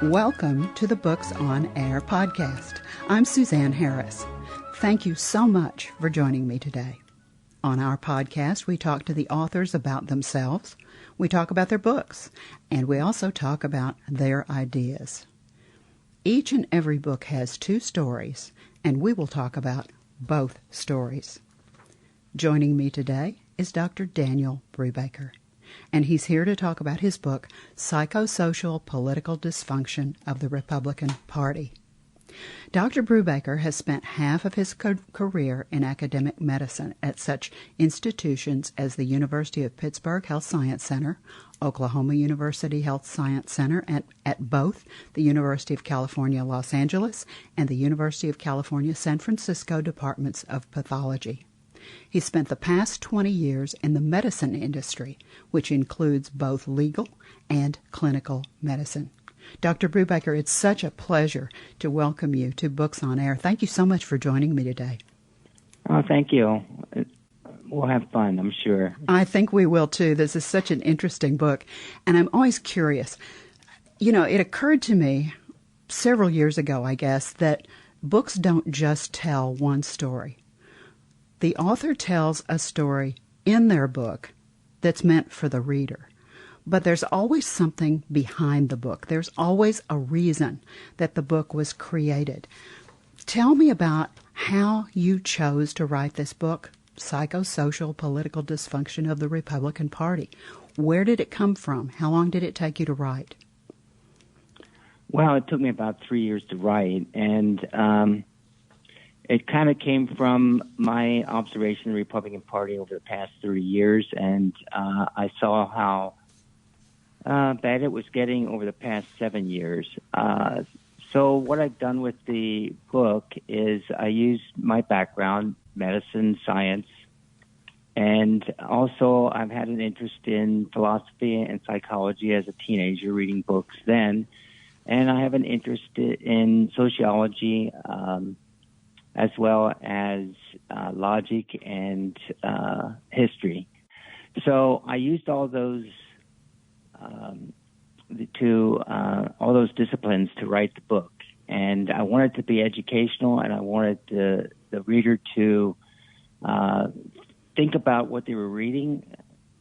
Welcome to the Books on Air podcast. I'm Suzanne Harris. Thank you so much for joining me today. On our podcast, we talk to the authors about themselves, we talk about their books, and we also talk about their ideas. Each and every book has two stories, and we will talk about both stories. Joining me today is Dr. Daniel Brubaker, and he's here to talk about his book, Psychosocial Political Dysfunction of the Republican Party. Dr. Brubaker has spent half of his career in academic medicine at such institutions as the University of Pittsburgh Health Science Center, Oklahoma University Health Science Center, at both the University of California, Los Angeles, and the University of California, San Francisco Departments of Pathology. He spent the past 20 years in the medicine industry, which includes both legal and clinical medicine. Dr. Brubaker, it's such a pleasure to welcome you to Books on Air. Thank you so much for joining me today. Oh, thank you. We'll have fun, I'm sure. I think we will, too. This is such an interesting book, and I'm always curious. You know, it occurred to me several years ago, I guess, that books don't just tell one story. The author tells a story in their book that's meant for the reader. But there's always something behind the book. There's always a reason that the book was created. Tell me about how you chose to write this book, Psychosocial Political Dysfunction of the Republican Party. Where did it come from? How long did it take you to write? Well, it took me about 3 years to write, and it kind of came from my observation of the Republican Party over the past 30 years, and I saw how bad it was getting over the past 7 years. So what I've done with the book is I used my background, medicine, science, and also I've had an interest in philosophy and psychology as a teenager, reading books then, and I have an interest in sociology as well as logic and history. So I used all those all those disciplines to write the book, and I wanted it to be educational, and I wanted the reader to think about what they were reading,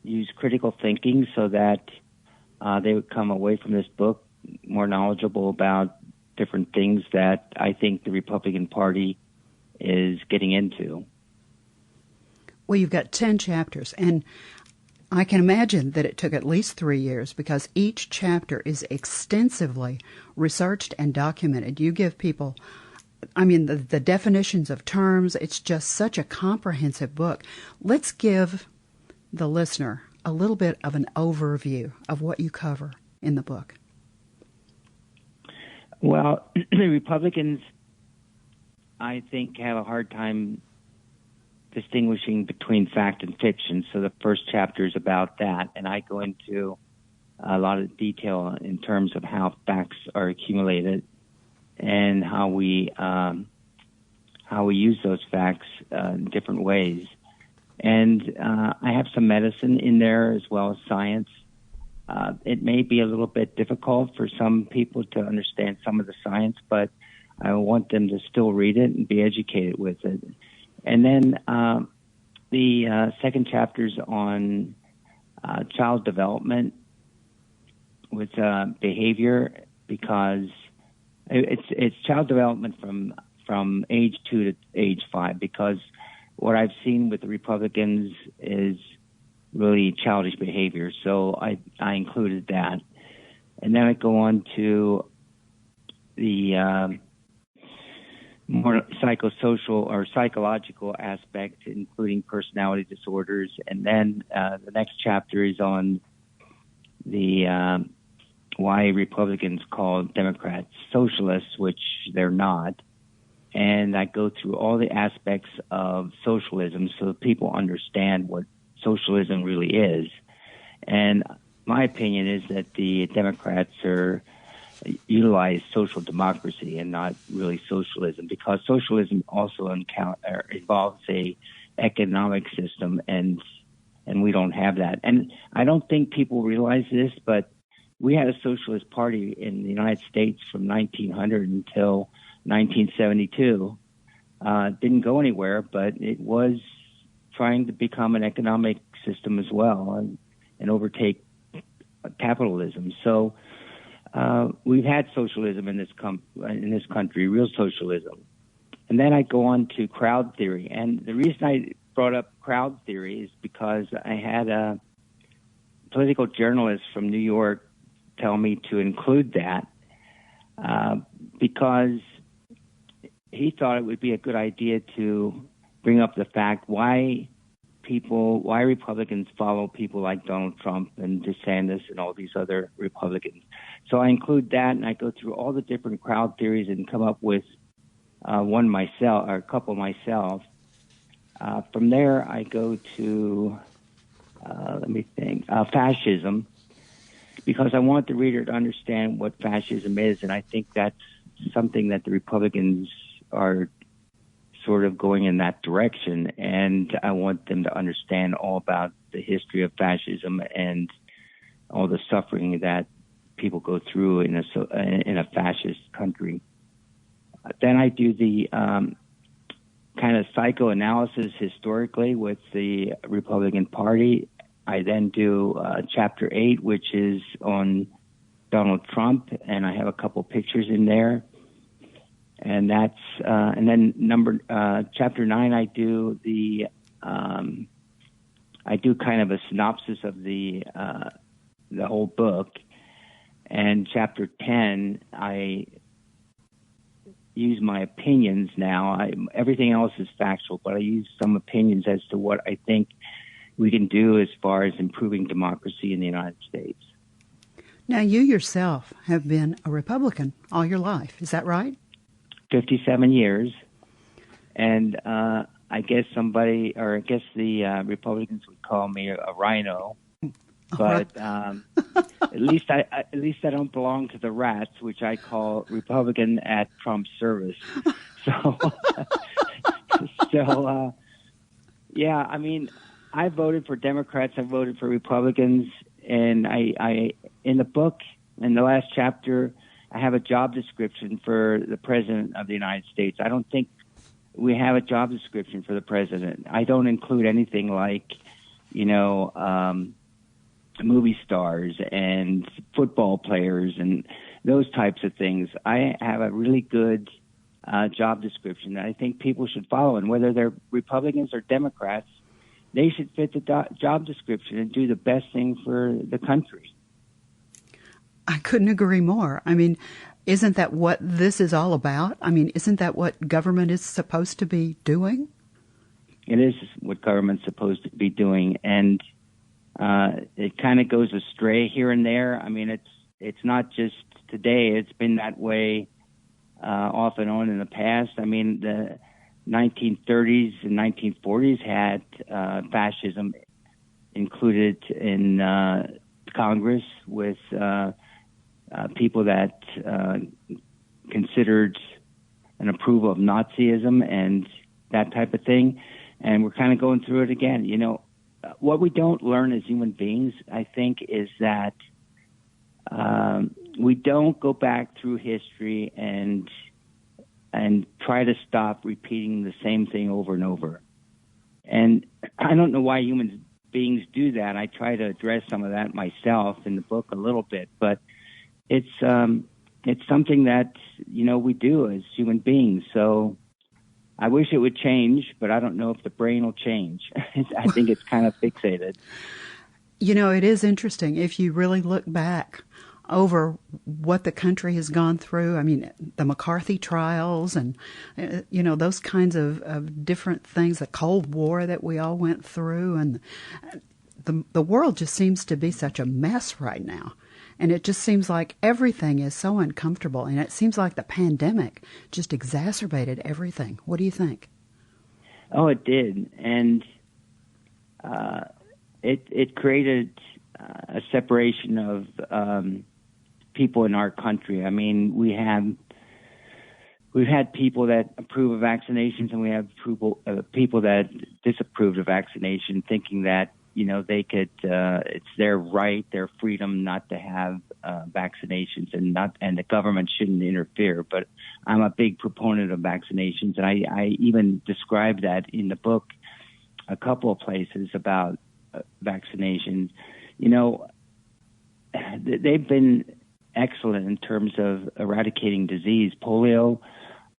use critical thinking, so that they would come away from this book more knowledgeable about different things that I think the Republican Party is getting into. Well, you've got 10 chapters, and I can imagine that it took at least 3 years because each chapter is extensively researched and documented. You give people, the definitions of terms. It's just such a comprehensive book. Let's give the listener a little bit of an overview of what you cover in the book. Well, the Republicans, I think, have a hard time distinguishing between fact and fiction. So the first chapter is about that, and I go into a lot of detail in terms of how facts are accumulated and how we use those facts in different ways. And I have some medicine in there as well as science. It may be a little bit difficult for some people to understand some of the science, but I want them to still read it and be educated with it. And then the second chapter's on child development with behavior, because it's child development from age 2 to age 5, because what I've seen with the Republicans is really childish behavior. So I included that. And then I go on to the more psychosocial or psychological aspect, including personality disorders. And then the next chapter is on the why Republicans call Democrats socialists, which they're not. And I go through all the aspects of socialism so that people understand what socialism really is. And my opinion is that the Democrats utilize social democracy and not really socialism, because socialism also involves a economic system, and we don't have that. And I don't think people realize this, but we had a socialist party in the United States from 1900 until 1972. Didn't go anywhere, but it was trying to become an economic system as well and overtake capitalism. So we've had socialism in this country, real socialism. And then I go on to crowd theory. And the reason I brought up crowd theory is because I had a political journalist from New York tell me to include that because he thought it would be a good idea to bring up the fact why Republicans follow people like Donald Trump and DeSantis and all these other Republicans. So I include that, and I go through all the different crowd theories and come up with one myself, or a couple myself. From there, I go to, fascism, because I want the reader to understand what fascism is, and I think that's something that the Republicans are sort of going in that direction, and I want them to understand all about the history of fascism and all the suffering that people go through in a fascist country. Then I do the kind of psychoanalysis historically with the Republican Party. I then do Chapter 8, which is on Donald Trump, and I have a couple pictures in there. And that's and then Chapter 9. I do kind of a synopsis of the whole book, and Chapter 10 I use my opinions now. Everything else is factual, but I use some opinions as to what I think we can do as far as improving democracy in the United States. Now, you yourself have been a Republican all your life. Is that right? 57 years. And I guess the Republicans would call me a rhino. But at least I don't belong to the rats, which I call Republican at Trump's service. Yeah. I mean, I voted for Democrats. I voted for Republicans, and I in the book, in the last chapter, I have a job description for the President of the United States. I don't think we have a job description for the President. I don't include anything like, movie stars and football players and those types of things. I have a really good job description that I think people should follow, and whether they're Republicans or Democrats, they should fit the job description and do the best thing for the country. I couldn't agree more. I mean, isn't that what this is all about? I mean, isn't that what government is supposed to be doing? It is what government's supposed to be doing, and it kind of goes astray here and there. I mean, it's not just today. It's been that way off and on in the past. I mean, the 1930s and 1940s had fascism included in Congress with people that considered an approval of Nazism and that type of thing. And we're kind of going through it again. What we don't learn as human beings, I think, is that we don't go back through history and try to stop repeating the same thing over and over. And I don't know why human beings do that. I try to address some of that myself in the book a little bit, but it's something that, we do as human beings. So I wish it would change, but I don't know if the brain will change. I think it's kind of fixated. It is interesting. If you really look back over what the country has gone through, I mean, the McCarthy trials and, those kinds of different things, the Cold War that we all went through, and the world just seems to be such a mess right now. And it just seems like everything is so uncomfortable, and it seems like the pandemic just exacerbated everything. What do you think? Oh, it did. And it created a separation of people in our country. I mean, we've had people that approve of vaccinations, and we have people that disapprove of vaccination, thinking that they could, it's their right, their freedom not to have vaccinations, and the government shouldn't interfere. But I'm a big proponent of vaccinations, and I even describe that in the book a couple of places about vaccinations. They've been excellent in terms of eradicating disease, polio,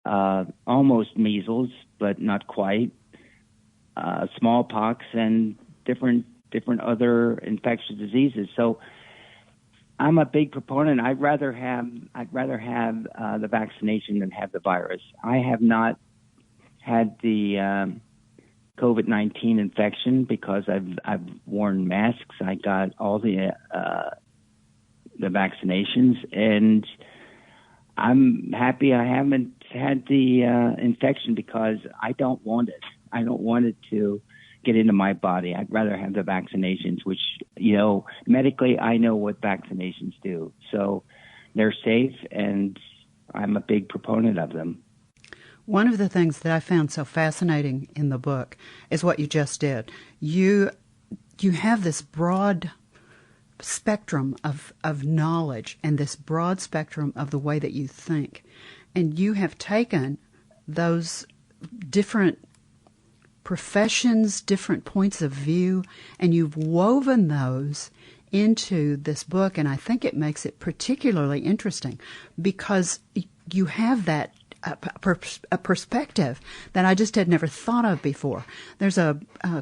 almost measles, but not quite, smallpox, and different other infectious diseases. So I'm a big proponent. I'd rather have the vaccination than have the virus. I have not had the COVID-19 infection because I've worn masks. I got all the vaccinations, and I'm happy I haven't had the infection because I don't want it. I don't want it to get into my body. I'd rather have the vaccinations, which, medically I know what vaccinations do. So they're safe, and I'm a big proponent of them. One of the things that I found so fascinating in the book is what you just did. You have this broad spectrum of knowledge and this broad spectrum of the way that you think. And you have taken those different professions, different points of view, and you've woven those into this book. And I think it makes it particularly interesting because you have that a perspective that I just had never thought of before. There's a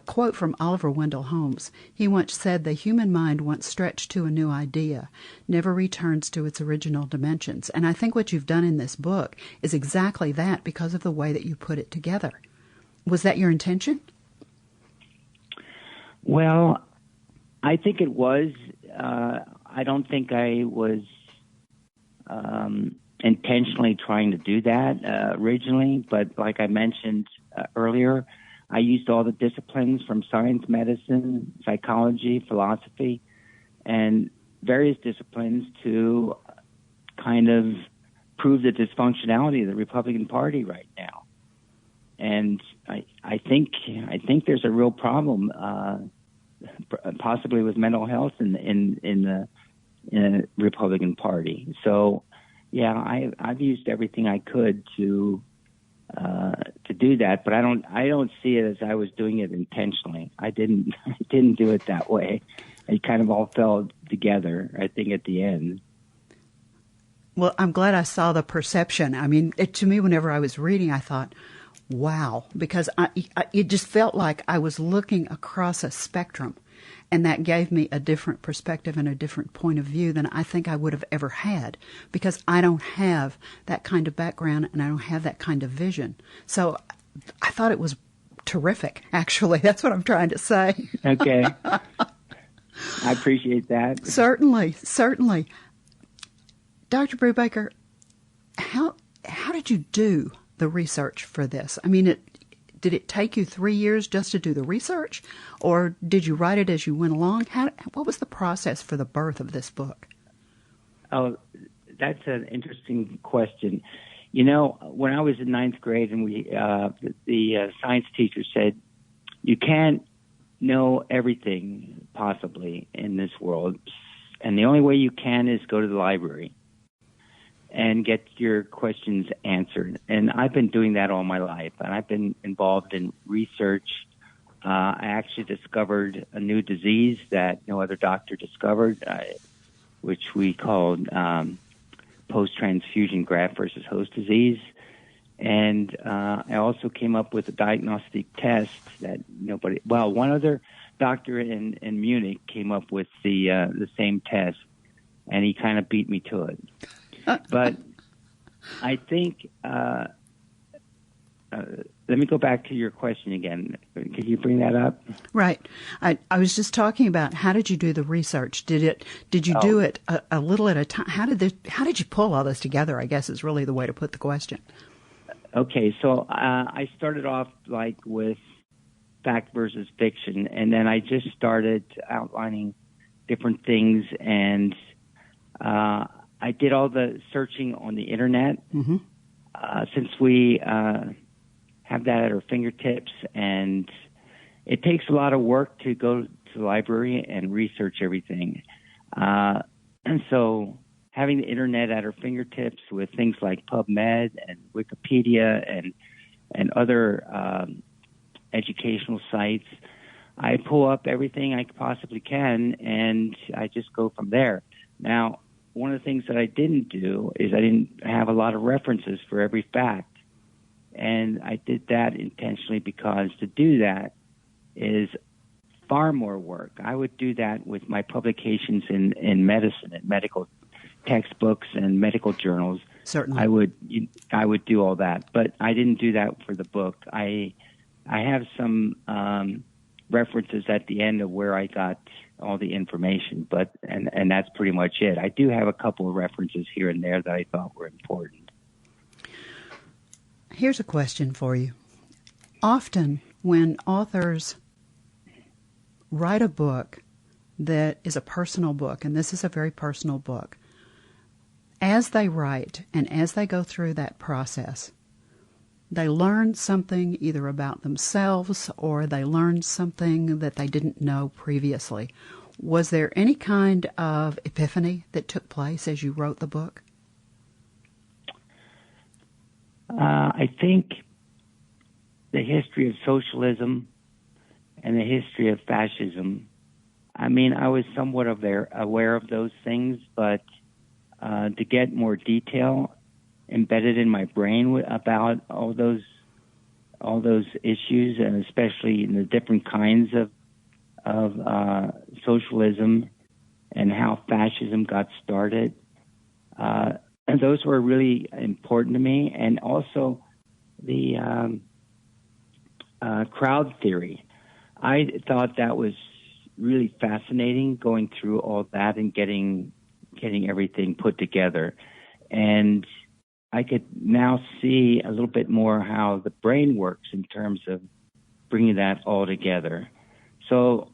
quote from Oliver Wendell Holmes. He once said, "The human mind, once stretched to a new idea, never returns to its original dimensions." And I think what you've done in this book is exactly that because of the way that you put it together. Was that your intention? Well, I think it was. I don't think I was intentionally trying to do that originally, but like I mentioned earlier, I used all the disciplines from science, medicine, psychology, philosophy, and various disciplines to kind of prove the dysfunctionality of the Republican Party right now. And I think there's a real problem, possibly with mental health in the Republican Party. So, yeah, I've used everything I could to do that, but I don't see it as I was doing it intentionally. I didn't do it that way. It kind of all fell together, I think, at the end. Well, I'm glad I saw the perception. I mean, to me, whenever I was reading, I thought, wow, because it just felt like I was looking across a spectrum, and that gave me a different perspective and a different point of view than I think I would have ever had, because I don't have that kind of background and I don't have that kind of vision. So I thought it was terrific, actually. That's what I'm trying to say. Okay. I appreciate that. Certainly. Dr. Brubaker, how did you do the research for this? I mean, did it take you 3 years just to do the research, or did you write it as you went along? What was the process for the birth of this book? Oh, that's an interesting question. When I was in ninth grade, and the science teacher said, you can't know everything possibly in this world, and the only way you can is go to the library and get your questions answered. And I've been doing that all my life, and I've been involved in research. I actually discovered a new disease that no other doctor discovered, which we called post-transfusion graft versus host disease. And I also came up with a diagnostic test that one other doctor in Munich came up with the same test, and he kind of beat me to it. But I think, let me go back to your question again. Could you bring that up? Right. I was just talking about, how did you do the research? Did you do it a little at a time? How did you pull all this together, I guess is really the way to put the question. Okay, so I started off with fact versus fiction, and then I just started outlining different things, and I did all the searching on the internet. Mm-hmm. Since we have that at our fingertips, and it takes a lot of work to go to the library and research everything. And so having the internet at our fingertips with things like PubMed and Wikipedia and other educational sites, I pull up everything I possibly can, and I just go from there. Now, one of the things that I didn't do is I didn't have a lot of references for every fact. And I did that intentionally because to do that is far more work. I would do that with my publications in medicine and medical textbooks and medical journals. Certainly. I would do all that, but I didn't do that for the book. I have some references at the end of where I got all the information, but and that's pretty much it. I do have a couple of references here and there that I thought were important. Here's a question for you. Often when authors write a book that is a personal book, and this is a very personal book, as they write and as they go through that process, they learn something either about themselves or they learn something that they didn't know previously. Was there any kind of epiphany that took place as you wrote the book? I think the history of socialism and the history of fascism, I mean, I was somewhat aware of those things, but to get more detail embedded in my brain about all those issues, and especially in the different kinds of socialism and how fascism got started, and those were really important to me. And also the crowd theory. I thought that was really fascinating, going through all that and getting everything put together. And I could now see a little bit more how the brain works in terms of bringing that all together. So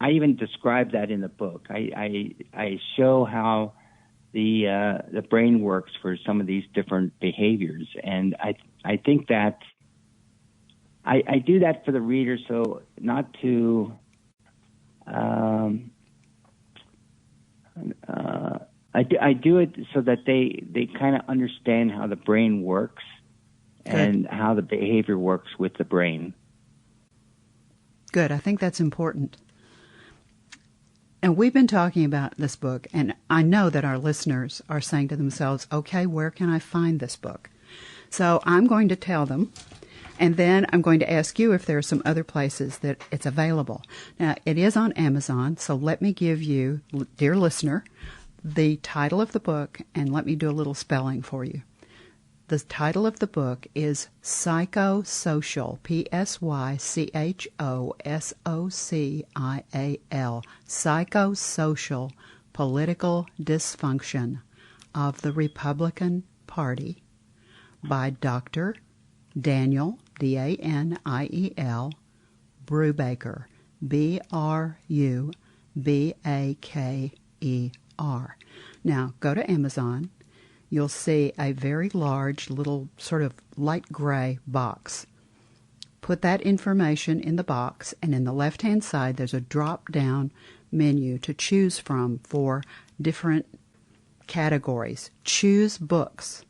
I even describe that in the book. I show how the brain works for some of these different behaviors, and I think that I do that for the reader, so not to I do it so that they kind of understand how the brain works and how the behavior works with the brain. Good. I think that's important. And we've been talking about this book, and I know that our listeners are saying to themselves, okay, where can I find this book? So I'm going to tell them, and then I'm going to ask you if there are some other places that it's available. Now, it is on Amazon, so let me give you, dear listener, the title of the book, and let me do a little spelling for you. The title of the book is Psychosocial, Psychosocial, Psychosocial Political Dysfunction of the Republican Party by Dr. Daniel, Daniel, Brubaker, Brubaker. Now, go to Amazon. You'll see a very large little sort of light gray box. Put that information in the box, and in the left-hand side there's a drop-down menu to choose from for different categories. Choose books.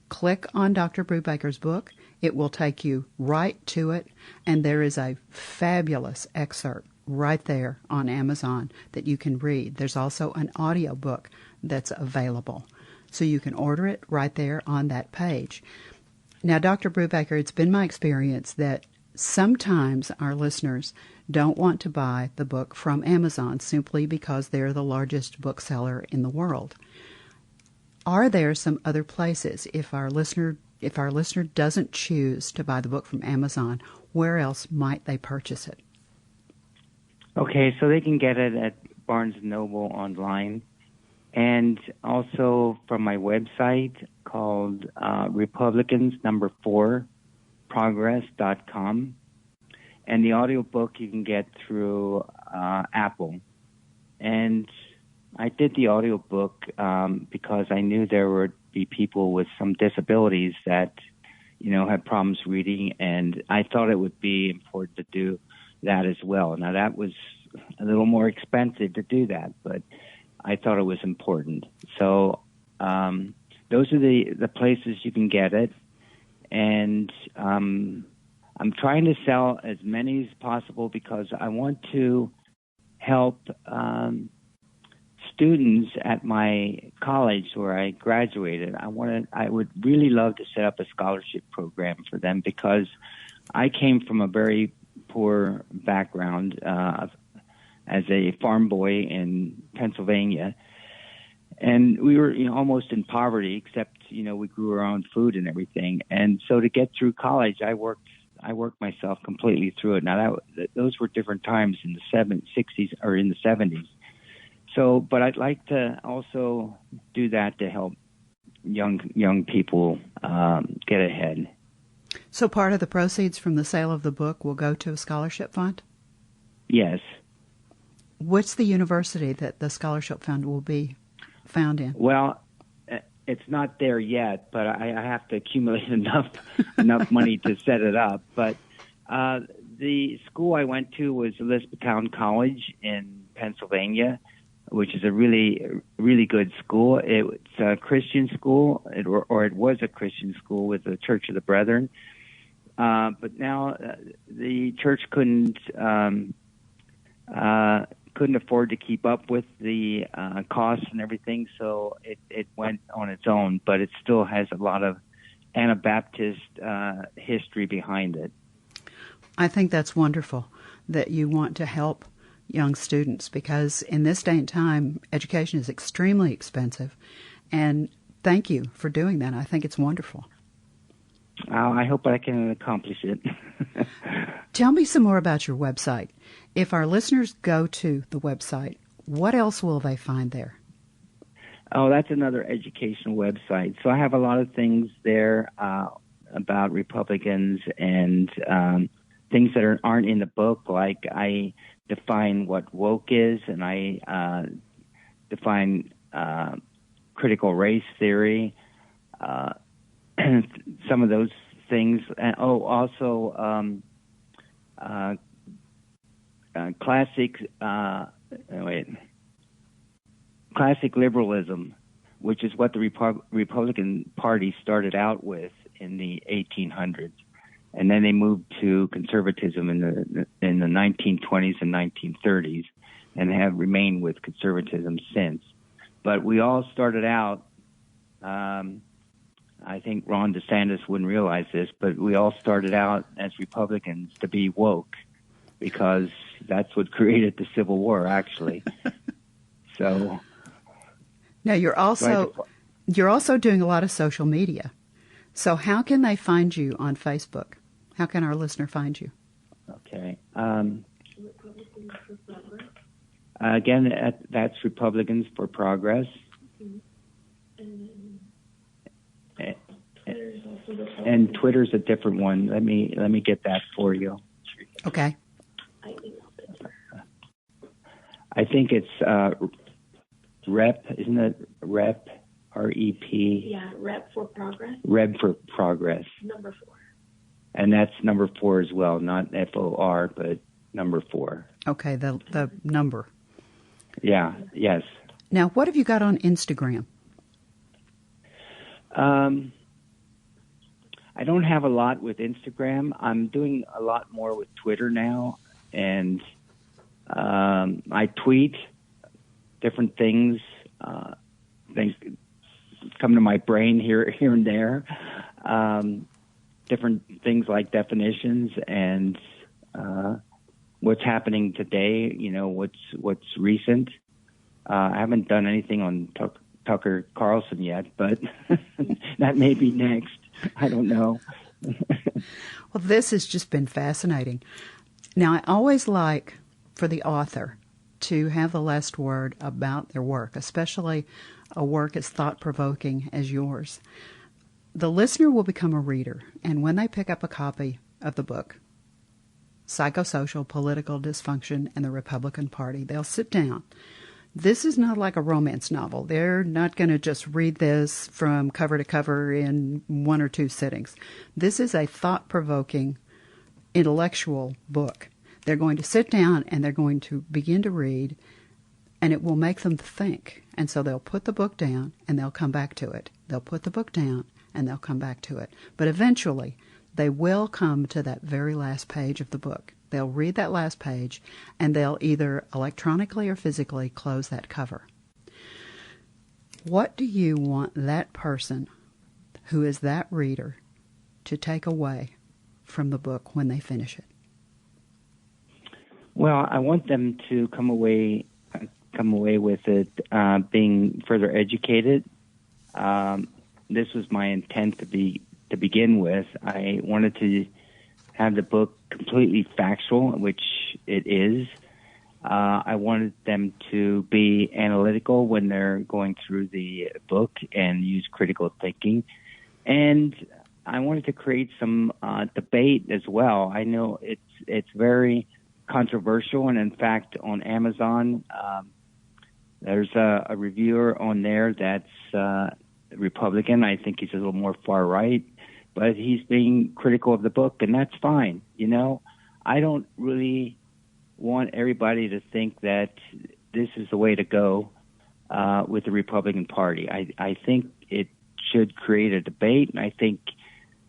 Click on Dr. Brubaker's book. It will take you right to it, and there is a fabulous excerpt right there on Amazon that you can read. There's also an audio book that's available. So you can order it right there on that page. Now, Dr. Brubaker, it's been my experience that sometimes our listeners don't want to buy the book from Amazon simply because they're the largest bookseller in the world. Are there some other places, if our listener doesn't choose to buy the book from Amazon, where else might they purchase it? Okay, so they can get it at Barnes & Noble online. And also from my website called Republicans4Progress.com. And the audiobook you can get through Apple. And I did the audiobook because I knew there would be people with some disabilities that, had problems reading, and I thought it would be important to do that as well. Now, that was a little more expensive to do that, but I thought it was important. So those are the places you can get it. And I'm trying to sell as many as possible because I want to help students at my college where I graduated. I would really love to set up a scholarship program for them because I came from a very poor background as a farm boy in Pennsylvania, and we were almost in poverty, except we grew our own food and everything. And so to get through college, I worked myself completely through it. Now those were different times in the 60s or in the 70s. So, but I'd like to also do that to help young people get ahead. So part of the proceeds from the sale of the book will go to a scholarship fund? Yes. What's the university that the scholarship fund will be found in? Well, it's not there yet, but I have to accumulate enough money to set it up. But the school I went to was Elizabethtown College in Pennsylvania, which is a really, really good school. It's a Christian school, or it was a Christian school with the Church of the Brethren. But now the church couldn't afford to keep up with the costs and everything, so it went on its own. But it still has a lot of Anabaptist history behind it. I think that's wonderful that you want to help young students, because in this day and time, education is extremely expensive. And thank you for doing that. I think it's wonderful. I hope I can accomplish it. Tell me some more about your website. If our listeners go to the website, what else will they find there? Oh, that's another educational website. So I have a lot of things there about Republicans and things that aren't in the book, like I define what woke is, and I define critical race theory, some of those things. And, also classic liberalism, which is what the Republican Party started out with in the 1800s. And then they moved to conservatism in the 1920s and 1930s, and have remained with conservatism since. But we all started out, I think Ron DeSantis wouldn't realize this, but we all started out as Republicans to be woke, because that's what created the Civil War, actually. So now you're also doing a lot of social media. So how can they find you on Facebook? How can our listener find you? Okay. Again, that's Republicans for Progress. And Twitter's a different one. Let me get that for you. Okay. I think it's Rep, isn't it? Rep, R-E-P. Yeah, Rep for Progress. Rep for Progress. Number 4. And that's number 4 as well, not F-O-R, but number 4. Okay, the number. Yeah, yes. Now, what have you got on Instagram? I don't have a lot with Instagram. I'm doing a lot more with Twitter now, and I tweet different things. Things come to my brain here and there. Different things like definitions and what's happening today. What's recent. I haven't done anything on Tucker Carlson yet, but that may be next. I don't know. Well, this has just been fascinating. Now, I always like for the author to have the last word about their work, especially a work as thought-provoking as yours. The listener will become a reader, and when they pick up a copy of the book, Psychosocial, Political Dysfunction, and the Republican Party, they'll sit down. This is not like a romance novel. They're not going to just read this from cover to cover in 1 or 2 sittings. This is a thought-provoking, intellectual book They're going to sit down and they're going to begin to read, and it will make them think. And so they'll put the book down and they'll come back to it. They'll put the book down and they'll come back to it. But eventually, they will come to that very last page of the book. They'll read that last page, and they'll either electronically or physically close that cover. What do you want that person who is that reader to take away from the book when they finish it? Well, I want them to come away with it being further educated. This was my intent to begin with. I wanted to have the book completely factual, which it is. I wanted them to be analytical when they're going through the book and use critical thinking. And I wanted to create some debate as well. I know it's very controversial, and in fact, on Amazon, there's a reviewer on there that's Republican. I think he's a little more far right, but he's being critical of the book, and that's fine. You know, I don't really want everybody to think that this is the way to go with the Republican Party. I think it should create a debate, and I think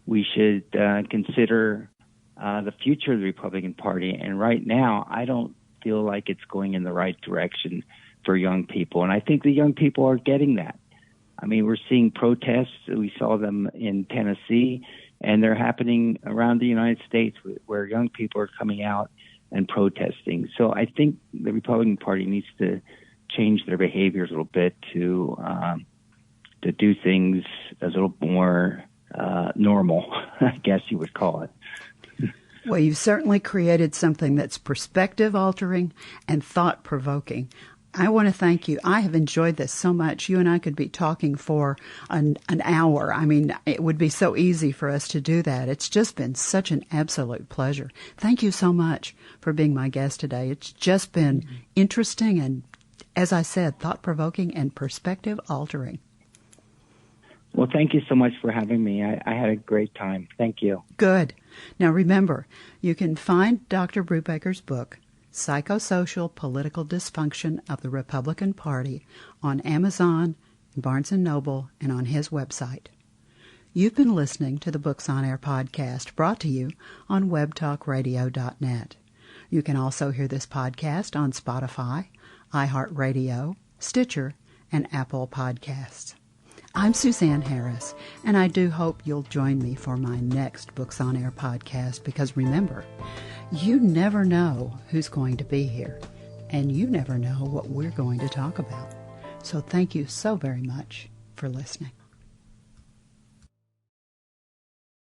we should consider the future of the Republican Party. And right now, I don't feel like it's going in the right direction for young people, and I think the young people are getting that. I mean, we're seeing protests. We saw them in Tennessee, and they're happening around the United States where young people are coming out and protesting. So I think the Republican Party needs to change their behaviors a little bit to do things a little more normal, I guess you would call it. Well, you've certainly created something that's perspective-altering and thought-provoking. I want to thank you. I have enjoyed this so much. You and I could be talking for an hour. I mean, it would be so easy for us to do that. It's just been such an absolute pleasure. Thank you so much for being my guest today. It's just been interesting and, as I said, thought-provoking and perspective-altering. Well, thank you so much for having me. I had a great time. Thank you. Good. Now, remember, you can find Dr. Brubaker's book, Psychosocial Political Dysfunction of the Republican Party, on Amazon, Barnes & Noble, and on his website. You've been listening to the Books on Air podcast, brought to you on webtalkradio.net. You can also hear this podcast on Spotify, iHeartRadio, Stitcher, and Apple Podcasts. I'm Suzanne Harris, and I do hope you'll join me for my next Books on Air podcast, because remember, you never know who's going to be here, and you never know what we're going to talk about. So thank you so very much for listening.